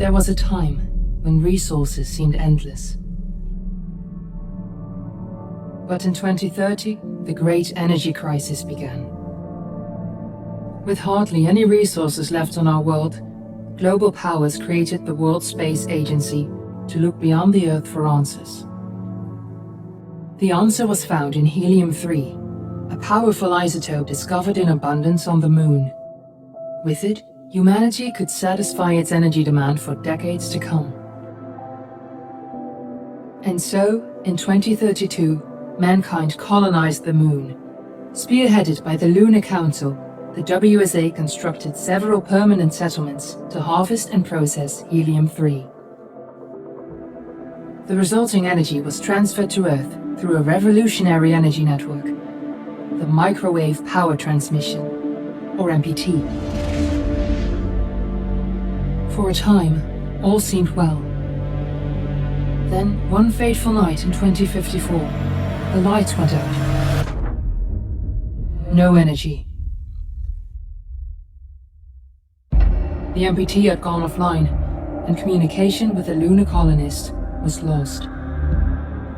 There was a time when resources seemed endless. But in 2030, the great energy crisis began. With hardly any resources left on our world, global powers created the World Space Agency to look beyond the Earth for answers. The answer was found in helium-3, a powerful isotope discovered in abundance on the Moon. With it, humanity could satisfy its energy demand for decades to come. And so, in 2032, mankind colonized the Moon. Spearheaded by the Lunar Council, the WSA constructed several permanent settlements to harvest and process helium-3. The resulting energy was transferred to Earth through a revolutionary energy network, the Microwave Power Transmission, or MPT. For a time, all seemed well. Then, one fateful night in 2054, the lights went out. No energy. The MPT had gone offline, and communication with the lunar colonists was lost.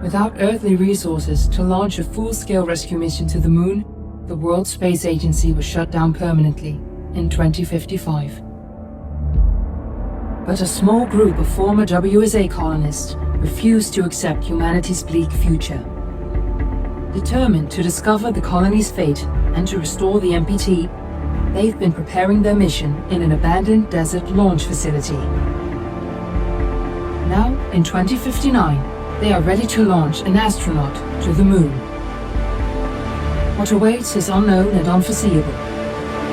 Without earthly resources to launch a full-scale rescue mission to the Moon, the World Space Agency was shut down permanently in 2055. But a small group of former WSA colonists refused to accept humanity's bleak future. Determined to discover the colony's fate and to restore the MPT, they've been preparing their mission in an abandoned desert launch facility. Now, in 2059, they are ready to launch an astronaut to the Moon. What awaits is unknown and unforeseeable,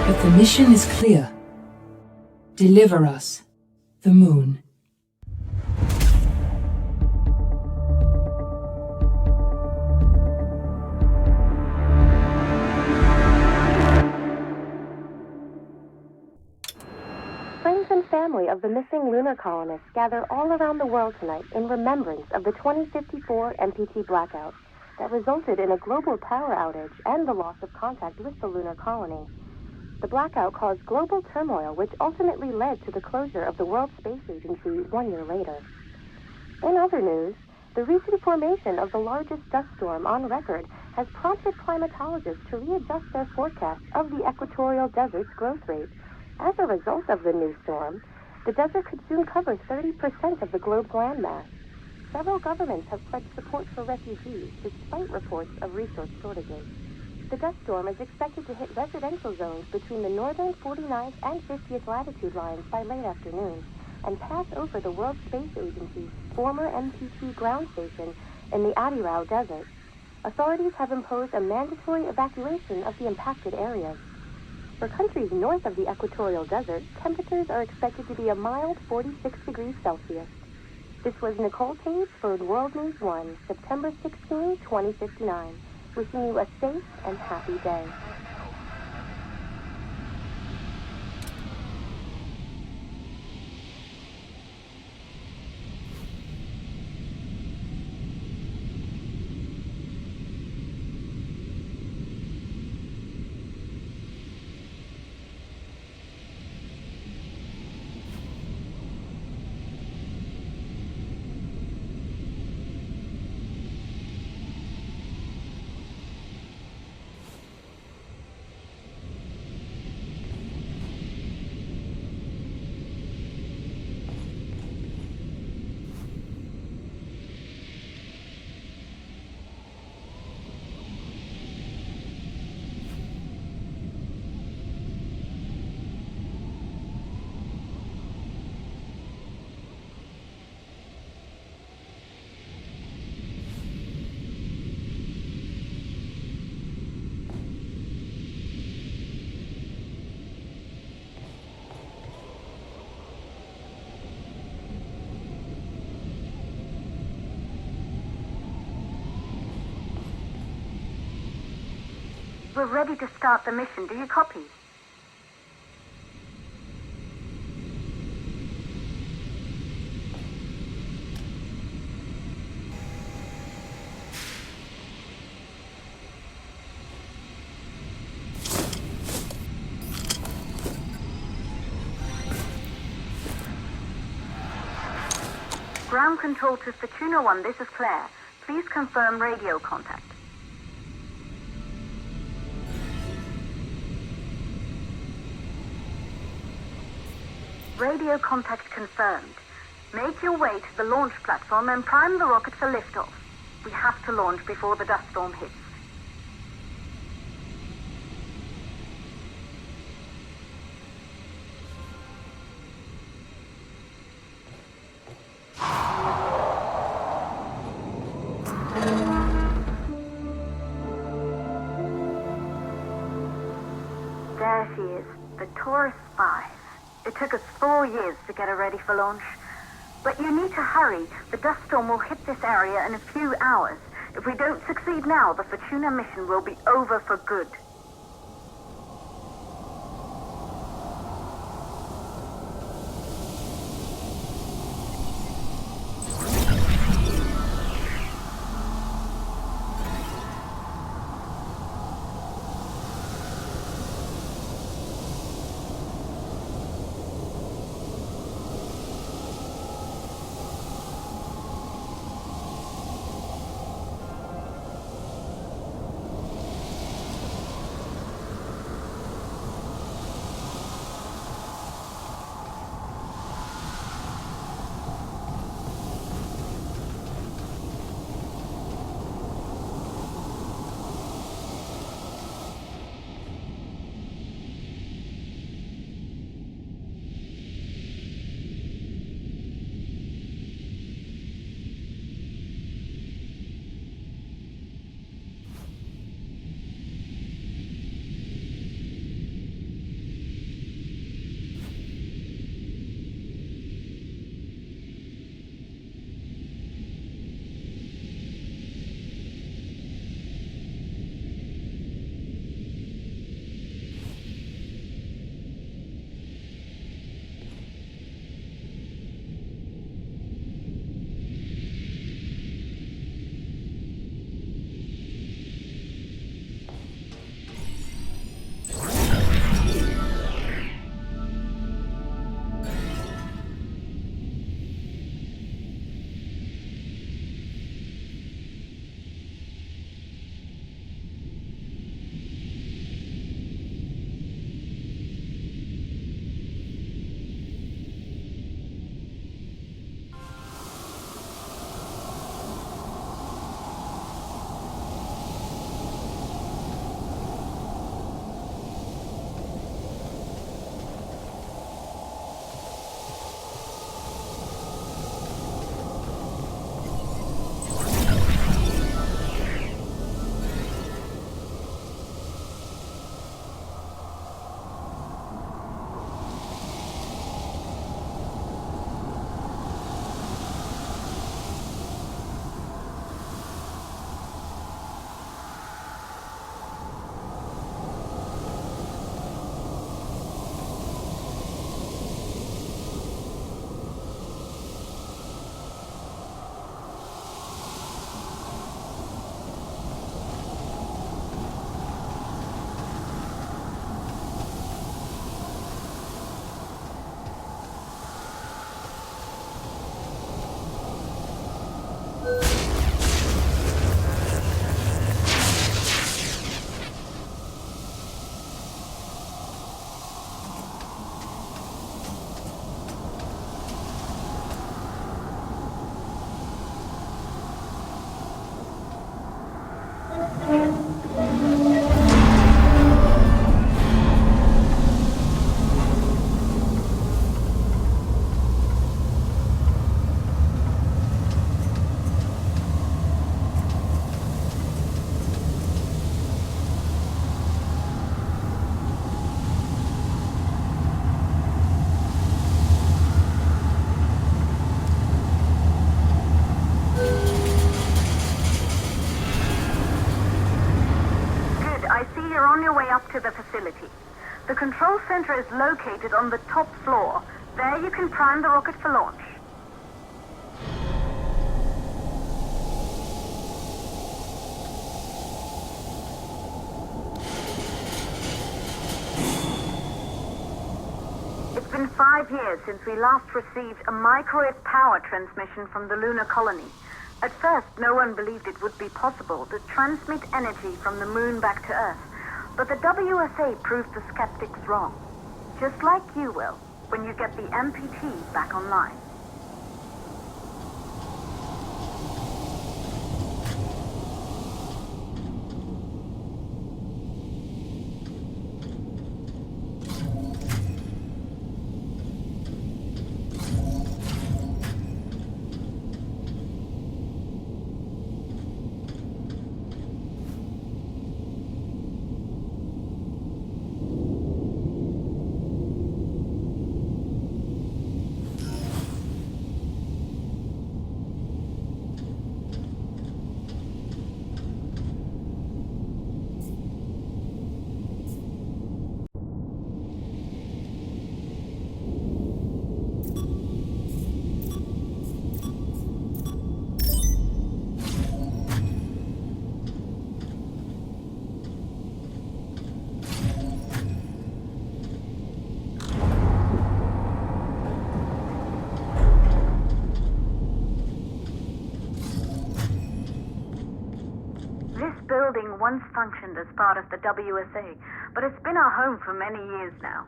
but the mission is clear. Deliver us the Moon. Friends and family of the missing lunar colonists gather all around the world tonight in remembrance of the 2054 MPT blackout that resulted in a global power outage and the loss of contact with the lunar colony. The blackout caused global turmoil, which ultimately led to the closure of the World Space Agency 1 year later. In other news, the recent formation of the largest dust storm on record has prompted climatologists to readjust their forecasts of the equatorial desert's growth rate. As a result of the new storm, the desert could soon cover 30% of the globe's landmass. Several governments have pledged support for refugees, despite reports of resource shortages. The dust storm is expected to hit residential zones between the northern 49th and 50th latitude lines by late afternoon and pass over the World Space Agency's former MPT ground station in the Adirau Desert. Authorities have imposed a mandatory evacuation of the impacted areas. For countries north of the equatorial desert, temperatures are expected to be a mild 46 degrees Celsius. This was Nicole Page for World News 1, September 16, 2059. Wishing you a safe and happy day. We're ready to start the mission. Do you copy? Ground control to Fortuna 1, this is Claire. Please confirm radio contact. Radio contact confirmed. Make your way to the launch platform and prime the rocket for liftoff. We have to launch before the dust storm hits. There she is, the Taurus 5. It took us 4 years to get her ready for launch. But you need to hurry. The dust storm will hit this area in a few hours. If we don't succeed now, the Fortuna mission will be over for good. To the facility. The control center is located on the top floor. There you can prime the rocket for launch. It's been been 5 years since we last received a microwave power transmission from the lunar colony. At first, no one believed it would be possible to transmit energy from the moon back to Earth. But the WSA proved the skeptics wrong. Just like you will, when you get the MPT back online. This building once functioned as part of the WSA, but it's been our home for many years now.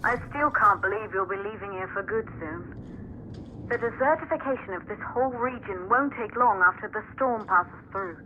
I still can't believe you'll be leaving here for good soon. The desertification of this whole region won't take long after the storm passes through.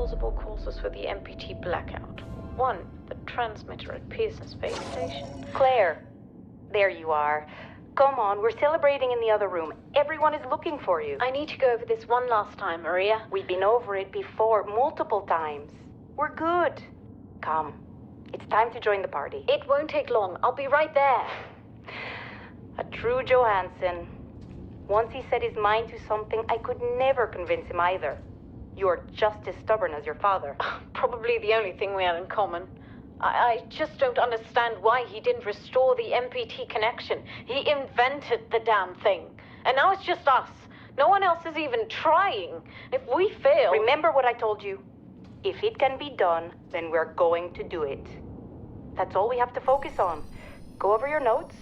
plausible causes for the MPT blackout. 1, the transmitter at Pearson Space Station. Claire, there you are. Come on, we're celebrating in the other room. Everyone is looking for you. I need to go over this one last time, Maria. We've been over it before, multiple times. We're good. Come, it's time to join the party. It won't take long. I'll be right there. A true Johansson. Once he set his mind to something, I could never convince him either. You're just as stubborn as your father. Probably the only thing we had in common. I just don't understand why he didn't restore the MPT connection. He invented the damn thing. And now it's just us. No one else is even trying. If we fail... Remember what I told you. If it can be done, then we're going to do it. That's all we have to focus on. Go over your notes.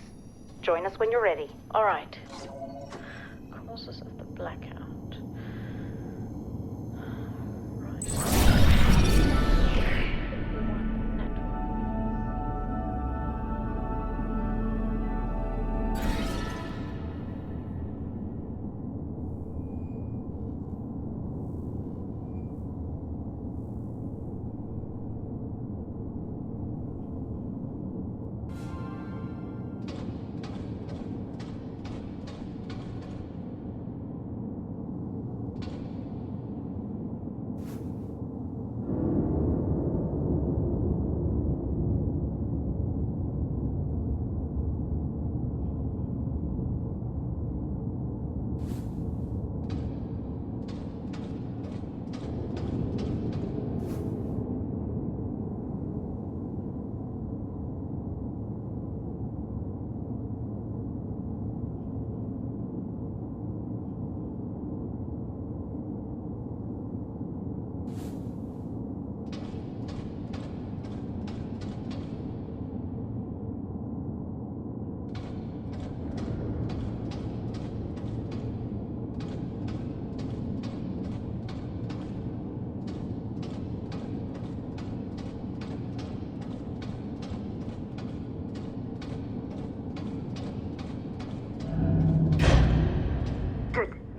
Join us when you're ready. All right. Causes of the blackout.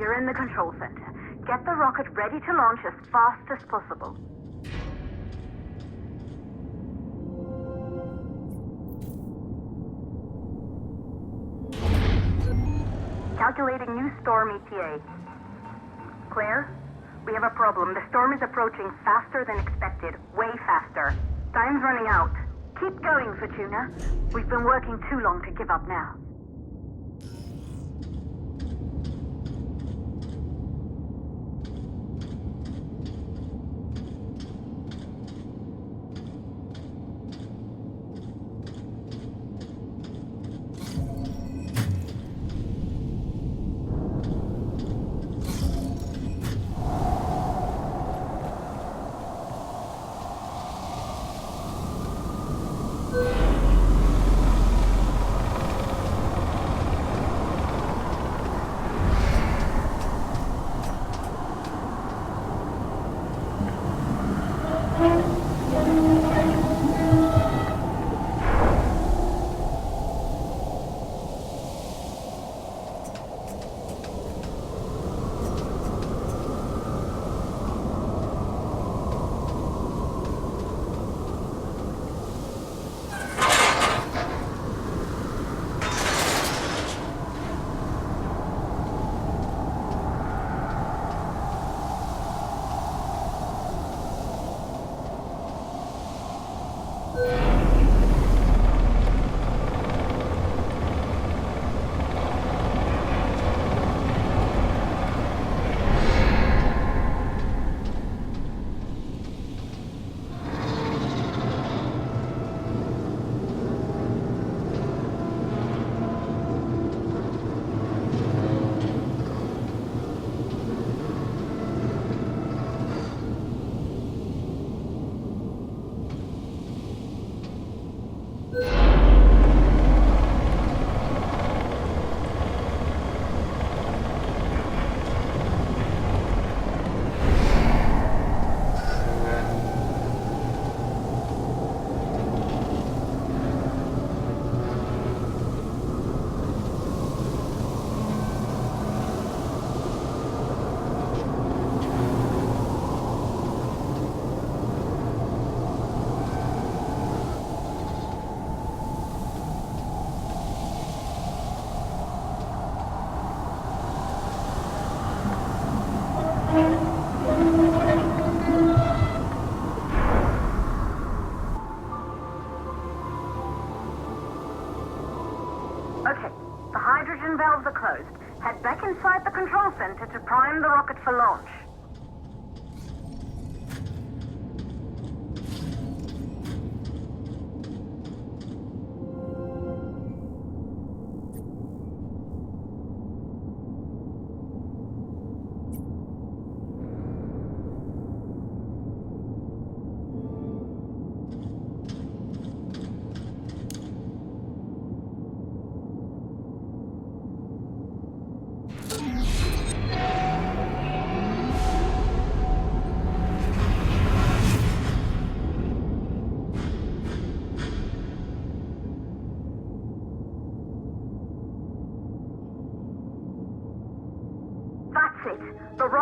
You're in the control center. Get the rocket ready to launch as fast as possible. Calculating new storm ETA. Claire, we have a problem. The storm is approaching faster than expected. Way faster. Time's running out. Keep going, Fortuna. We've been working too long to give up now.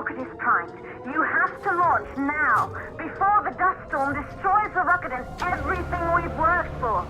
rocket is primed. You have to launch now, before the dust storm destroys the rocket and everything we've worked for.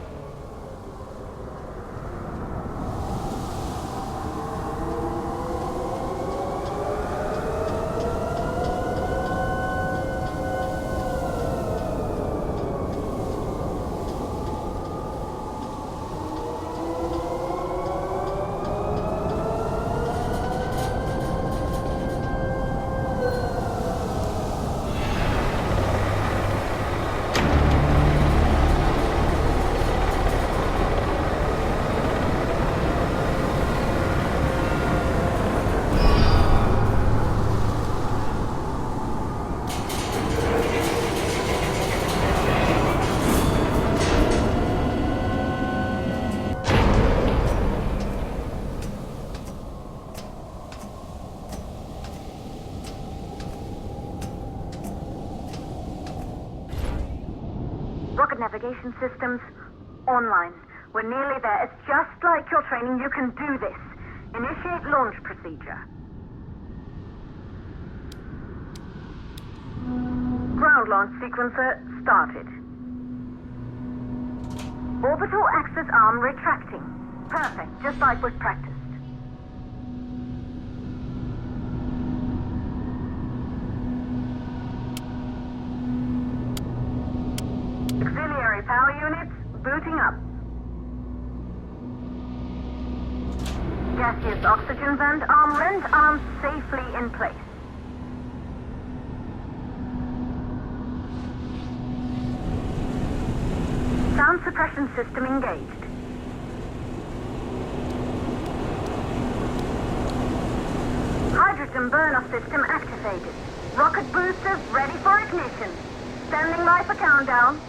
Rocket navigation systems online. We're nearly there. It's just like your training. You can do this. Initiate launch procedure. Ground launch sequencer started. Orbital axis arm retracting. Perfect, just like we've practiced. Auxiliary power units booting up. Gaseous oxygen vent arms safely in place. Sound suppression system engaged. Hydrogen burn-off system activated. Rocket boosters ready for ignition. Standing by for countdown.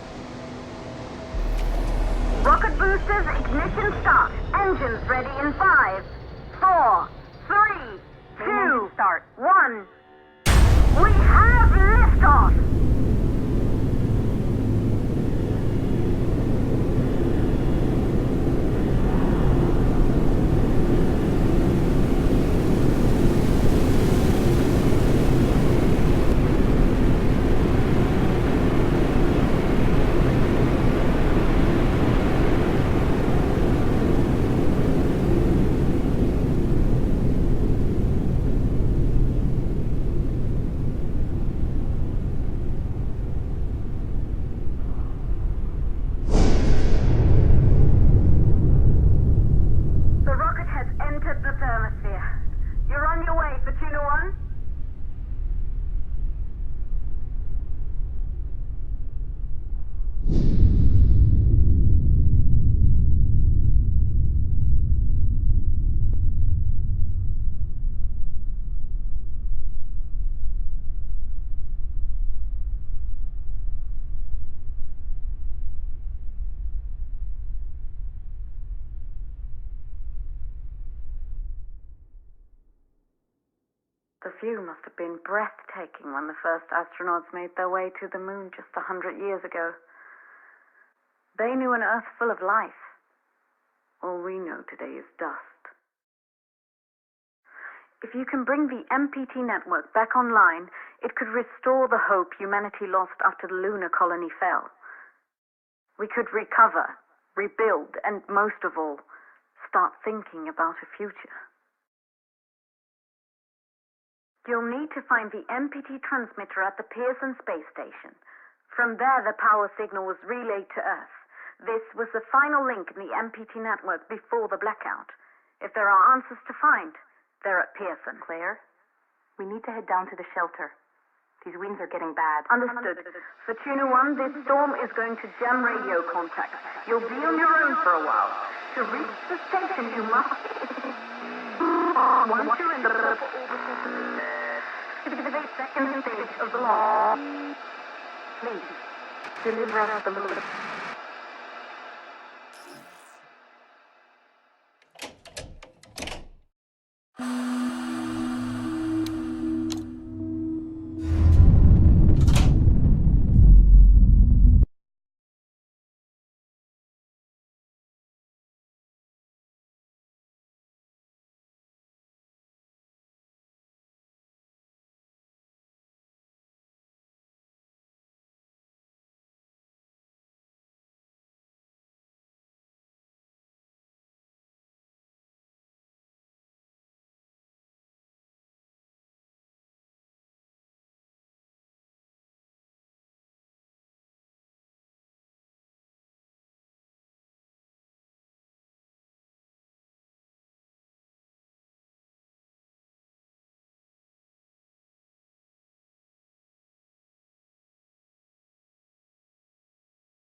Rocket boosters ignition start. Engines ready in 5, 4, 3, 2, Start. 1. We have liftoff! You're on your way, Fortuna 1. The view must have been breathtaking when the first astronauts made their way to the moon just 100 years ago. They knew an Earth full of life. All we know today is dust. If you can bring the MPT network back online, it could restore the hope humanity lost after the lunar colony fell. We could recover, rebuild, and most of all, start thinking about a future. You'll need to find the MPT transmitter at the Pearson space station. From there, the power signal was relayed to Earth. This was the final link in the MPT network before the blackout. If there are answers to find, they're at Pearson. Claire, we need to head down to the shelter. These winds are getting bad. Understood. Fortuna 1, this storm is going to jam radio contact. You'll be on your own for a while. To reach the station, you must... Once you're in the purple orbital... the second stage of the launch. Please, deliver us the moon.